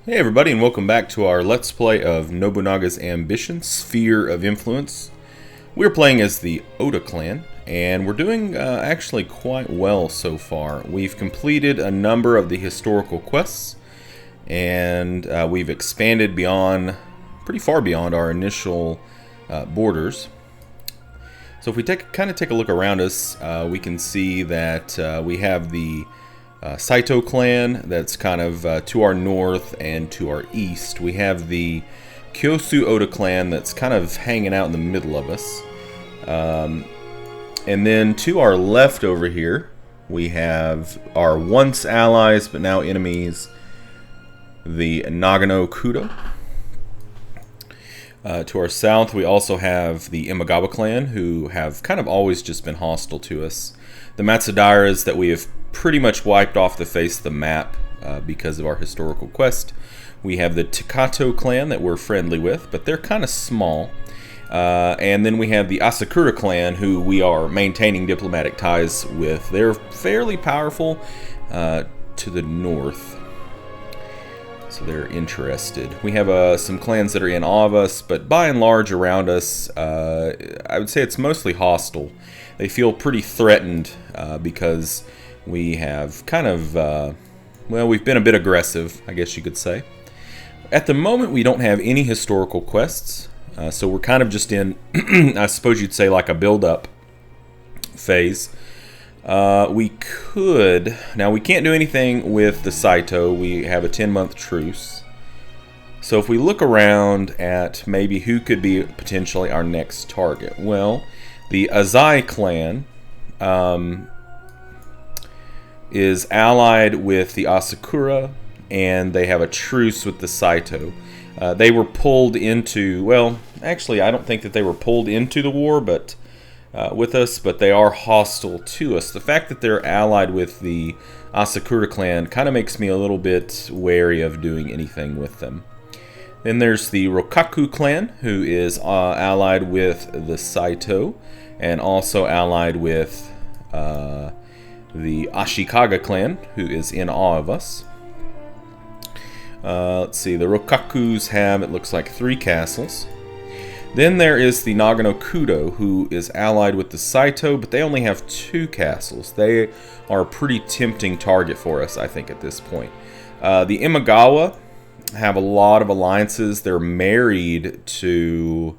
Hey everybody, and welcome back to our Let's Play of Nobunaga's Ambition, Sphere of Influence. We're playing as the Oda clan, and we're doing actually quite well so far. We've completed a number of the historical quests, and we've expanded beyond, pretty far beyond our initial borders. So if we kind of take a look around us, we can see that we have the Saito clan that's kind of to our north and to our east. We have the Kyosu Oda clan that's kind of hanging out in the middle of us. And then to our left over here, we have our once allies but now enemies, the Nagano Kudo. To our south, we also have the Imagawa clan, who have kind of always just been hostile to us. The Matsudairas that we have pretty much wiped off the face of the map because of our historical quest. We have the Takato clan that we're friendly with, but they're kind of small. And then we have the Asakura clan, who we are maintaining diplomatic ties with. They're fairly powerful to the north, so they're interested. We have some clans that are in awe of us, but by and large around us, I would say it's mostly hostile. They feel pretty threatened because we have kind of, well, we've been a bit aggressive, I guess you could say. At the moment, we don't have any historical quests, so we're kind of just in, I suppose you'd say, like a build-up phase. Now we can't do anything with the Saito. We have a 10-month truce. So if we look around at maybe who could be potentially our next target, well, the Azai clan is allied with the Asakura, and they have a truce with the Saito. They were pulled into, well, actually I don't think that they were pulled into the war, but with us, but they are hostile to us. The fact that they're allied with the Asakura clan kind of makes me a little bit wary of doing anything with them. Then there's the Rokaku clan, who is allied with the Saito, and also allied with the Ashikaga clan, who is in awe of us. Let's see, the Rokakus have, it looks like, 3 castles. Then there is the Nagano Kudo, who is allied with the Saito, but they only have 2 castles. They are a pretty tempting target for us, I think, at this point. The Imagawa have a lot of alliances. They're married to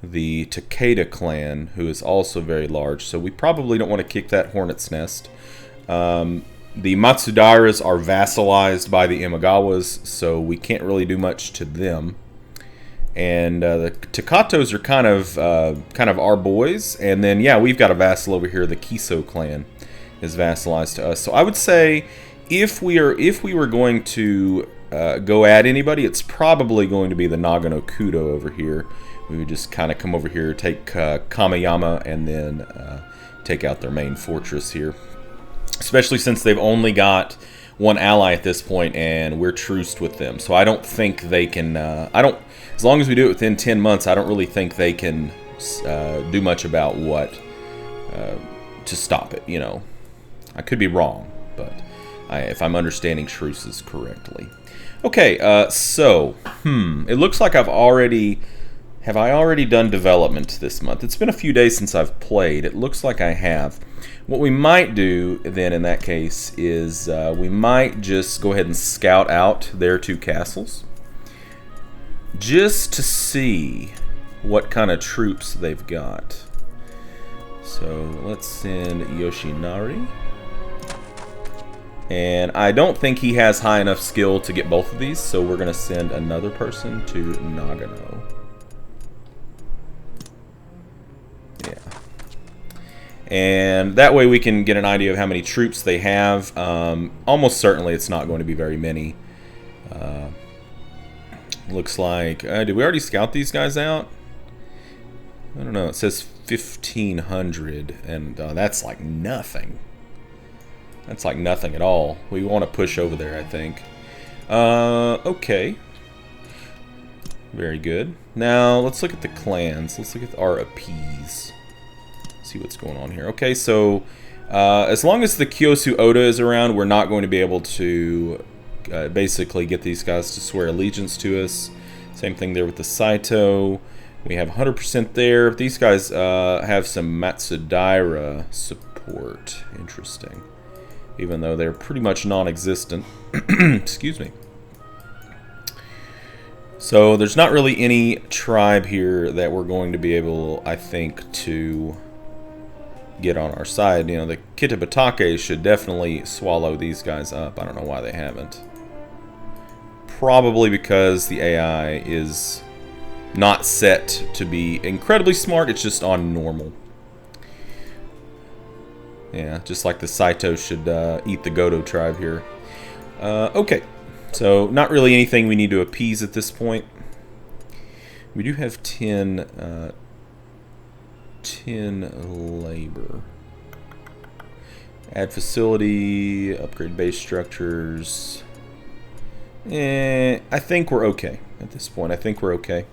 the Takeda clan, who is also very large, so we probably don't want to kick that hornet's nest. The Matsudairas are vassalized by the Imagawas, so we can't really do much to them. And the Takatos are kind of our boys. And then, yeah, we've got a vassal over here. The Kiso clan is vassalized to us. So I would say if we were going to go at anybody, it's probably going to be the Nagano Kudo over here. We would just kind of come over here, take Kameyama, and then take out their main fortress here. Especially since they've only got 1 ally at this point, and we're truced with them. So I don't think they can, as long as we do it within 10 months, I don't really think they can do much about to stop it, you know. I could be wrong, but if I'm understanding truces correctly. Okay, it looks like have I already done development this month? It's been a few days since I've played. It looks like I have. What we might do then in that case is we might just go ahead and scout out their 2 castles, just to see what kind of troops they've got. So let's send Yoshinari. And I don't think he has high enough skill to get both of these, so we're going to send another person to Nagano. Yeah. And that way we can get an idea of how many troops they have. Almost certainly it's not going to be very many. Looks like... did we already scout these guys out? I don't know. It says 1,500, and that's like nothing. That's like nothing at all. We want to push over there, I think. Okay. Very good. Now, let's look at the clans. Let's look at our APs. See what's going on here. Okay, so as long as the Kyosu Oda is around, we're not going to be able to basically get these guys to swear allegiance to us. Same thing there with the Saito. We have 100% there. These guys have some Matsudaira support. Interesting. Even though they're pretty much non-existent. Excuse me. So there's not really any tribe here that we're going to be able, I think, to get on our side. You know, the Kitabatake should definitely swallow these guys up. I don't know why they haven't. Probably because the AI is not set to be incredibly smart. It's just on normal. Yeah, just like the Saito should eat the Godo tribe here. Okay. So, not really anything we need to appease at this point. We do have 10 labor. Add facility, upgrade base structures. I think we're okay at this point. I think we're okay.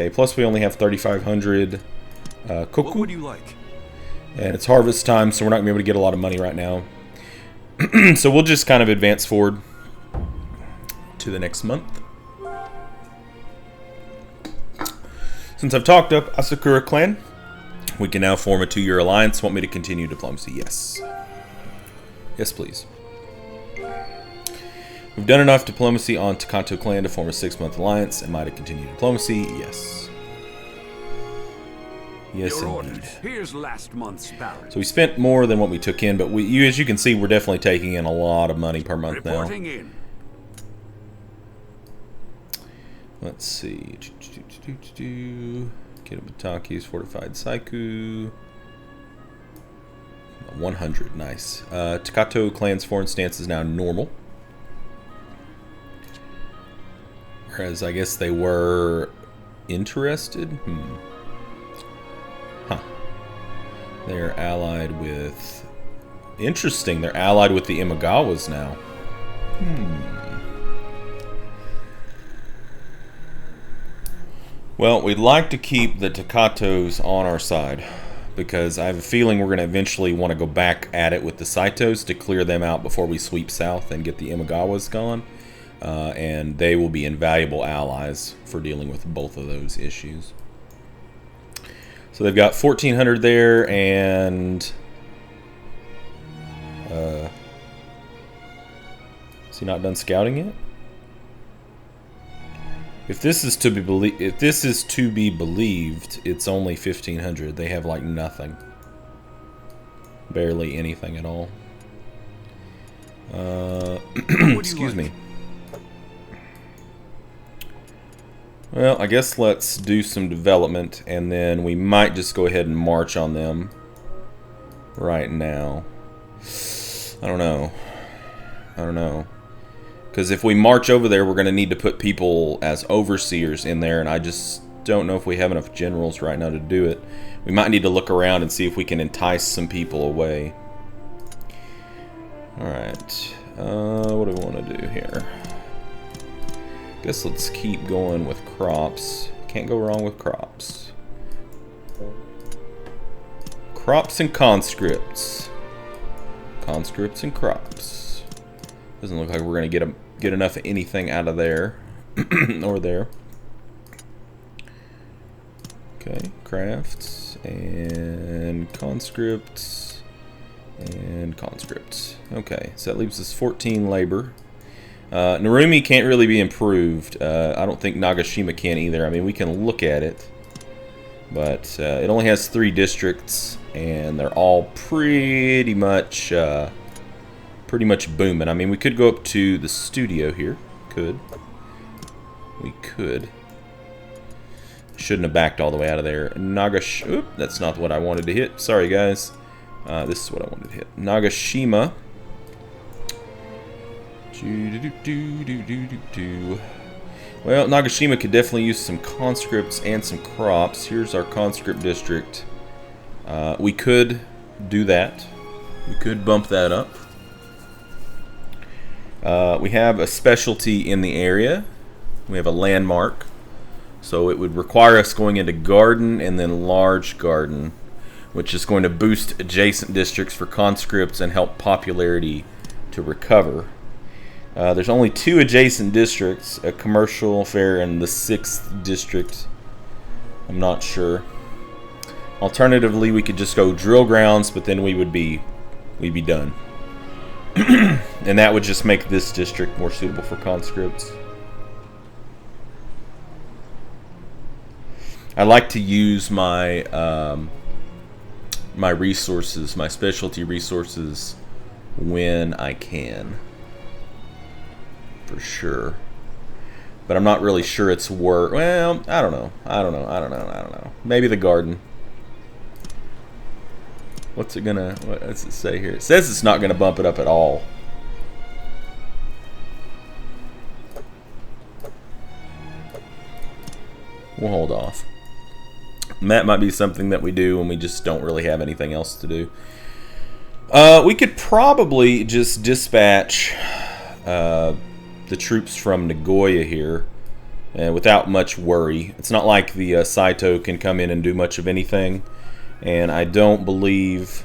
Plus, we only have 3,500 koku. What would you like? And it's harvest time, so we're not going to be able to get a lot of money right now. So we'll just kind of advance forward to the next month. Since I've talked up Asakura clan, we can now form a 2-year alliance. Want me to continue diplomacy? Yes. Yes, please. We've done enough diplomacy on Takato clan to form a 6-month alliance. Am I to continue diplomacy? Yes. Yes, indeed. Here's last month's balance. So we spent more than what we took in, but as you can see, we're definitely taking in a lot of money per month now. In. Let's see. Kitamataki's fortified Saiku. 100, nice. Takato clan's foreign stance is now normal. Whereas I guess they were interested. They're allied with... Interesting, they're allied with the Imagawas now. Well, we'd like to keep the Takatos on our side, because I have a feeling we're going to eventually want to go back at it with the Saitos to clear them out before we sweep south and get the Imagawas gone. And they will be invaluable allies for dealing with both of those issues. So they've got 1,400 there, and is he not done scouting yet? If this is to be believed, it's only 1,500. They have like nothing, barely anything at all. Excuse me. Well, I guess let's do some development, and then we might just go ahead and march on them right now. I don't know. Because if we march over there, we're going to need to put people as overseers in there, and I just don't know if we have enough generals right now to do it. We might need to look around and see if we can entice some people away. Alright. What do we want to do here? Guess let's keep going with crops. Can't go wrong with crops. Crops and conscripts. Conscripts and crops. Doesn't look like we're gonna get enough of anything out of there or there. Okay, crafts and conscripts and conscripts. Okay, so that leaves us 14 labor. Narumi can't really be improved. I don't think Nagashima can either. I mean, we can look at it, but it only has 3 districts, and they're all pretty much booming. I mean, we could go up to the studio here. We could. Shouldn't have backed all the way out of there. Oop, that's not what I wanted to hit. Sorry, guys. This is what I wanted to hit. Nagashima. Well, Nagashima could definitely use some conscripts and some crops. Here's our conscript district. We could do that. We could bump that up. We have a specialty in the area. We have a landmark. So it would require us going into garden and then large garden. which is going to boost adjacent districts for conscripts and help popularity to recover. There's only 2 adjacent districts, a commercial fair and the 6th district. I'm not sure. Alternatively, we could just go drill grounds, but then we'd be done. And that would just make this district more suitable for conscripts. I like to use my my resources, my specialty resources, when I can, for sure. But I'm not really sure it's worth. Well, I don't know. Maybe the garden. What's it gonna? What does it say here? It says it's not gonna bump it up at all. We'll hold off. And that might be something that we do when we just don't really have anything else to do. We could probably just dispatch the troops from Nagoya here without much worry. It's not like the Saito can come in and do much of anything. And I don't believe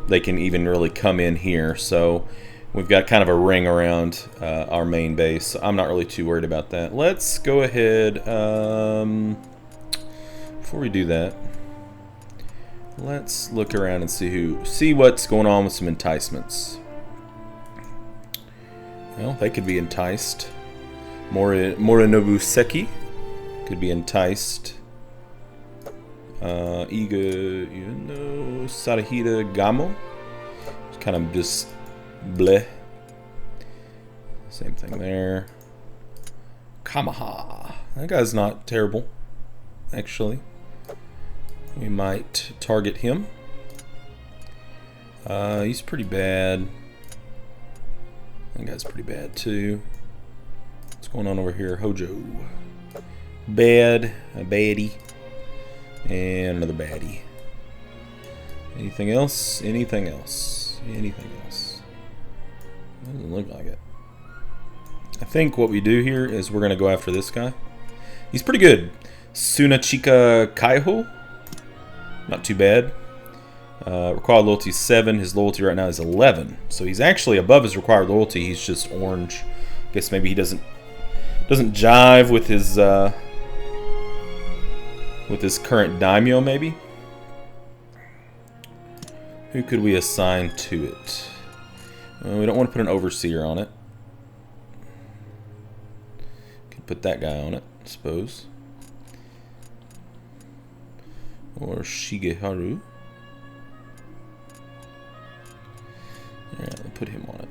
they can even really come in here. So we've got kind of a ring around our main base. So I'm not really too worried about that. Let's go ahead. Before we do that, let's look around and see what's going on with some enticements. Well, they could be enticed. Morinobu Seki could be enticed. Sarahida Gamo. It's kind of just bleh. Same thing there. Kamaha. That guy's not terrible, actually. We might target him. He's pretty bad. That guy's pretty bad too. What's going on over here? Hojo. Bad. A baddie. And another baddie. Anything else? Anything else? Anything else? Doesn't look like it. I think what we do here is we're going to go after this guy. He's pretty good. Sunachika Kaiho. Not too bad. Required loyalty 7. His loyalty right now is 11. So he's actually above his required loyalty. He's just orange. Guess maybe he doesn't jive with his current daimyo, maybe. Who could we assign to it? We don't want to put an overseer on it. Could put that guy on it, I suppose. Or Shigeharu. Yeah, we'll put him on it.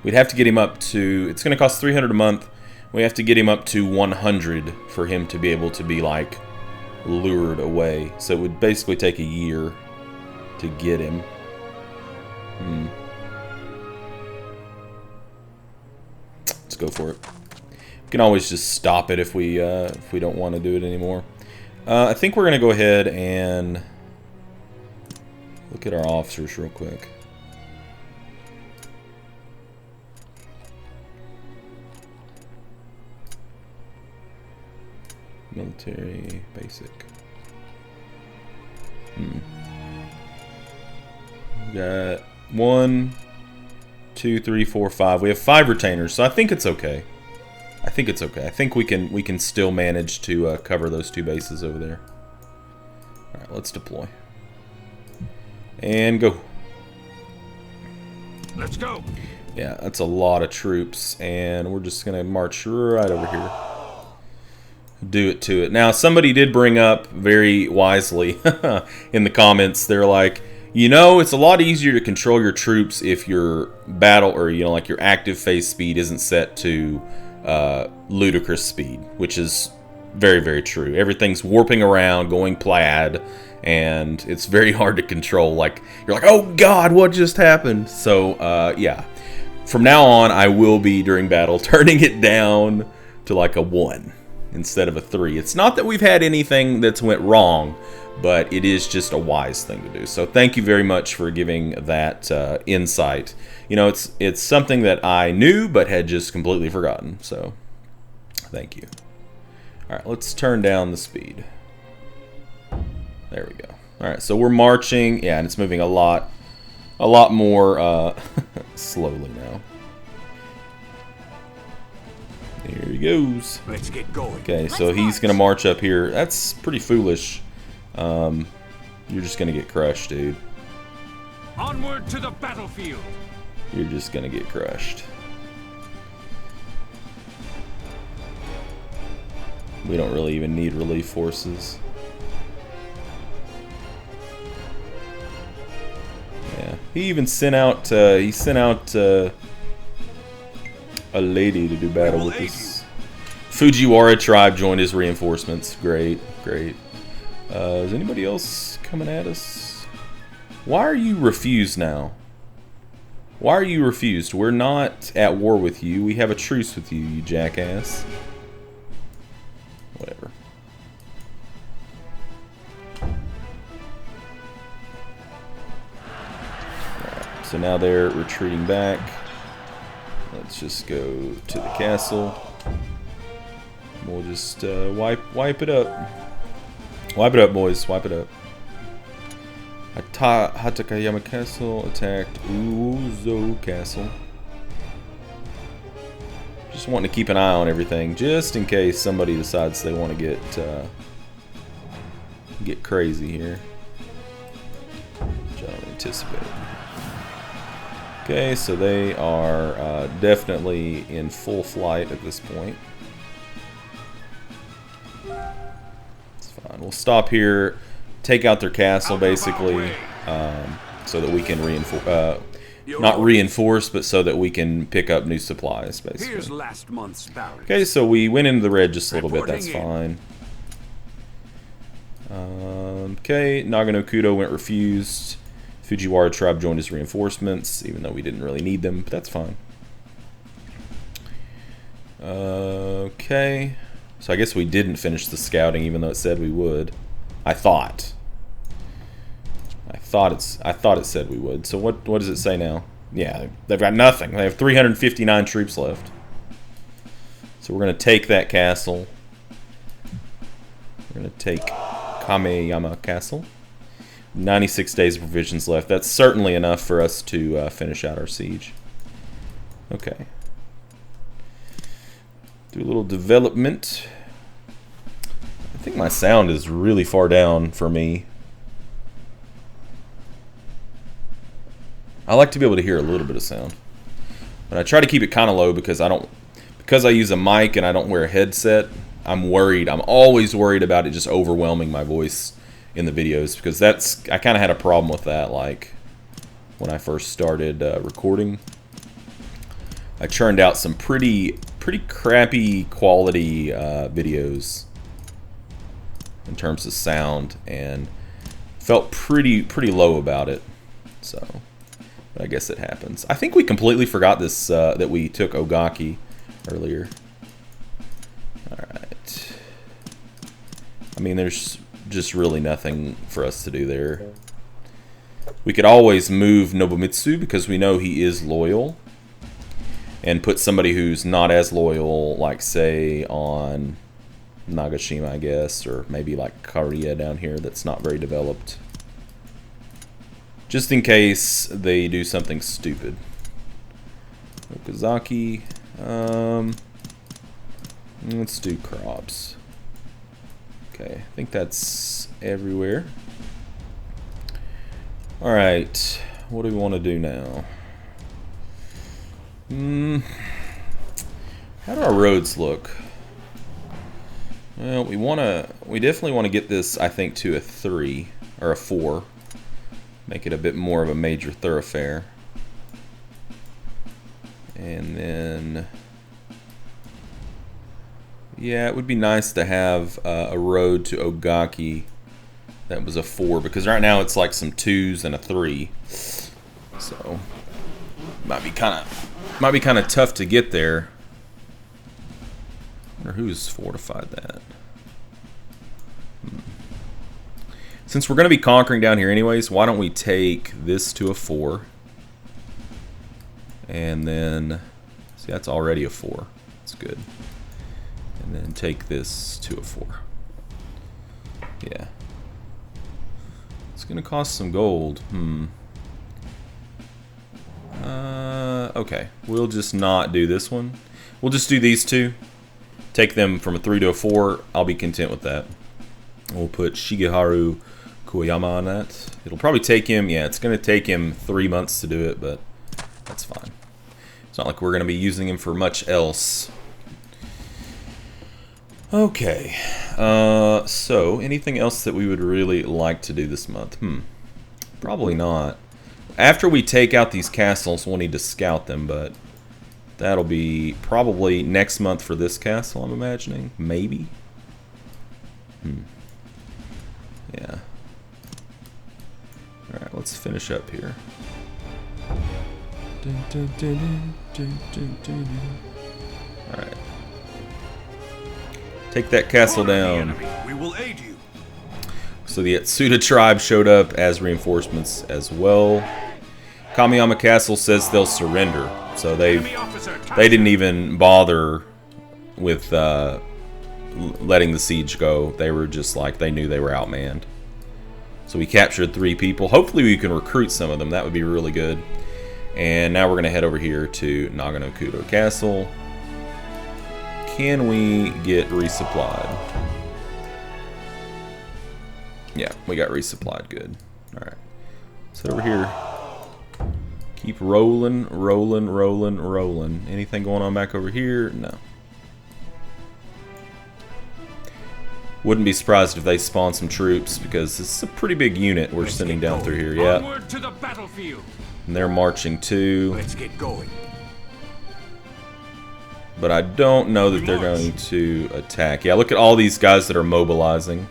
We'd have to get him up to... It's going to cost 300 a month. We have to get him up to 100 for him to be able to be, like, lured away. So it would basically take a year to get him. Let's go for it. We can always just stop it if we don't want to do it anymore. I think we're going to go ahead and look at our officers real quick. Military, basic. We got 1, 2, 3, 4, 5. We have 5 retainers, so I think it's okay. I think we can still manage to cover those 2 bases over there. All right, let's deploy and go. Let's go. Yeah, that's a lot of troops, and we're just gonna march right over here. Do it to it. Now, somebody did bring up very wisely in the comments. They're like, you know, it's a lot easier to control your troops if your battle, or like your active phase speed isn't set to ludicrous speed, which is very, very true. Everything's warping around, going plaid, and it's very hard to control. Like, you're like, oh God, what just happened? So, yeah. From now on, I will be, during battle, turning it down to like a 1 instead of a 3. It's not that we've had anything that's went wrong, but it is just a wise thing to do. So thank you very much for giving that insight. You know, it's something that I knew but had just completely forgotten. So thank you. Alright, let's turn down the speed. There we go. Alright, so we're marching. Yeah, and it's moving a lot more slowly now. Here he goes. Let's get going. Okay, so he's going to march up here. That's pretty foolish. You're just going to get crushed, dude. Onward to the battlefield. You're just going to get crushed. We don't really even need relief forces. Yeah, he even sent out a lady to do battle with this. Fujiwara tribe joined his reinforcements. Great, great. Is anybody else coming at us? Why are you refused now? Why are you refused? We're not at war with you. We have a truce with you, you jackass. Whatever. Alright, so now they're retreating back. Let's just go to the castle. We'll just wipe it up. Wipe it up, boys. Wipe it up. Hatakayama Castle attacked Uzo Castle. Just wanting to keep an eye on everything, just in case somebody decides they want to get crazy here. Which I don't anticipate. Okay, so they are definitely in full flight at this point. It's fine. We'll stop here, take out their castle basically, so that we can reinforce. Not reinforce, but so that we can pick up new supplies, basically. Here's last month's balance. Okay, so we went into the red just a little bit. That's fine. Okay, Nagano Kudo went refused. Fujiwara tribe joined his reinforcements, even though we didn't really need them, but that's fine. Okay, so I guess we didn't finish the scouting, even though it said we would. I thought it said we would. So what does it say now? Yeah, they've got nothing. They have 359 troops left. So we're going to take that castle. We're going to take Kameyama Castle. 96 days of provisions left. That's certainly enough for us to finish out our siege. Okay. Do a little development. I think my sound is really far down for me. I like to be able to hear a little bit of sound, but I try to keep it kind of low because I use a mic and I don't wear a headset. I'm worried. I'm always worried about it just overwhelming my voice in the videos, because I kind of had a problem with that. Like when I first started recording, I churned out some pretty crappy quality videos in terms of sound, and felt pretty low about it. So. But I guess it happens. I think we completely forgot this, that we took Ogaki earlier. Alright. I mean, there's just really nothing for us to do there. We could always move Nobumitsu because we know he is loyal. And put somebody who's not as loyal, like, say, on Nagashima, I guess. Or maybe, like, Korea down here that's not very developed. Just in case they do something stupid. Okazaki. Let's do crops. Okay, I think that's everywhere. Alright, what do we want to do now? How do our roads look? Well, we definitely want to get this, I think, to a 3 or a 4. Make it a bit more of a major thoroughfare. And then, yeah, it would be nice to have a road to Ogaki that was a 4, because right now it's like some 2s and a 3. So might be kind of tough to get there. I wonder who's fortified that. Since we're going to be conquering down here anyways, why don't we take this to a 4? And then, see, that's already a 4. That's good. And then take this to a 4. Yeah. It's gonna cost some gold. Okay. We'll just not do this one. We'll just do these two. Take them from a 3 to a 4. I'll be content with that. We'll put Shigeharu Koyama on that. It'll probably take him, yeah, it's gonna take him 3 months to do it, but that's fine. It's not like we're gonna be using him for much else. Okay, so anything else that we would really like to do this month? Probably not. After we take out these castles, we'll need to scout them, but that'll be probably next month for this castle, I'm imagining. Maybe? Yeah. Alright, let's finish up here. Alright. Take that castle down. We will aid you. So the Atsuda tribe showed up as reinforcements as well. Kamiyama Castle says they'll surrender. So they didn't even bother with letting the siege go. They were just like, they knew they were outmanned. So we captured 3 people. Hopefully we can recruit some of them. That would be really good. And now we're going to head over here to Nagano-Kudo Castle. Can we get resupplied? Yeah, we got resupplied. Good. Alright. Let's head over here. Keep rolling, rolling, rolling, rolling. Anything going on back over here? No. Wouldn't be surprised if they spawn some troops, because it's a pretty big unit we're sending down through here. Yeah. Onward to the battlefield. And they're marching too. Let's get going. But I don't know that they're going to attack. Yeah, look at all these guys that are mobilizing.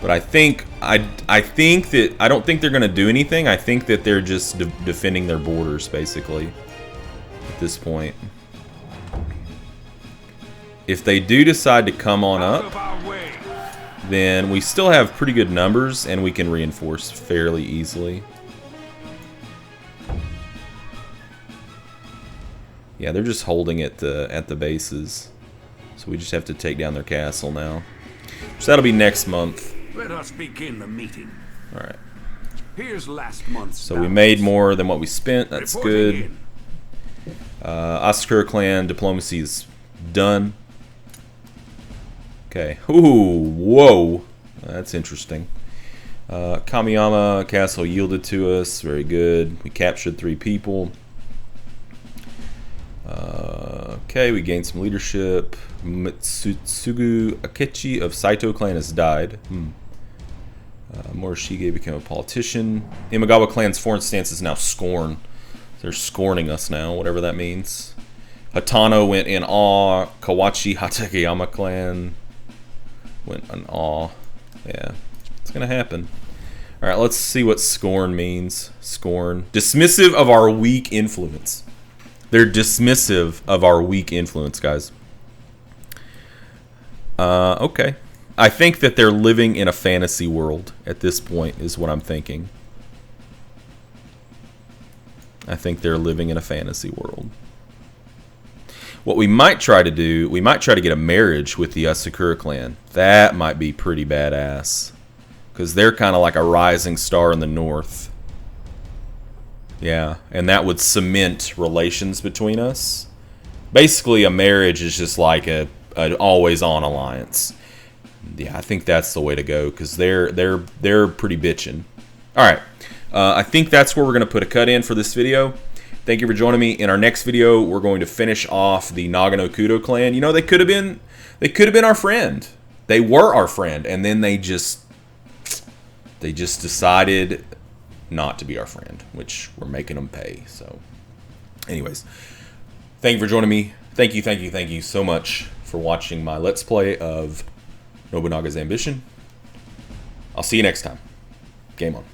But I think I don't think they're going to do anything. I think that they're just defending their borders basically at this point. If they do decide to come on up, then we still have pretty good numbers and we can reinforce fairly easily. Yeah, they're just holding at the bases. So we just have to take down their castle now. So that'll be next month. Let us begin the meeting. Alright. Here's last month's So we made more than what we spent. That's good. Asakura clan diplomacy is done. Okay. Ooh, whoa. That's interesting. Kamiyama Castle yielded to us. Very good. We captured 3 people. Okay, we gained some leadership. Mitsugu Akechi of Saito clan has died. Morishige became a politician. Imagawa clan's foreign stance is now scorn. They're scorning us now, whatever that means. Hatano went in awe. Kawachi Hatakeyama clan went in awe. Yeah, it's gonna happen. Alright, let's see what scorn means. Scorn. Dismissive of our weak influence. They're dismissive of our weak influence, guys. Okay. I think that they're living in a fantasy world at this point, is what I'm thinking. I think they're living in a fantasy world. What we might try to do, we might try to get a marriage with the Asakura clan. That might be pretty badass. Because they're kind of like a rising star in the north. Yeah, and that would cement relations between us. Basically, a marriage is just like an always-on alliance. Yeah, I think that's the way to go because they're pretty bitchin'. All right, I think that's where we're gonna put a cut in for this video. Thank you for joining me. In our next video, we're going to finish off the Nagano-Kudo clan. You know, they could have been our friend. They were our friend, and then they just decided not to be our friend, which we're making them pay. So anyways, thank you for joining me. Thank you so much for watching my Let's Play of Nobunaga's Ambition. I'll see you next time. Game on.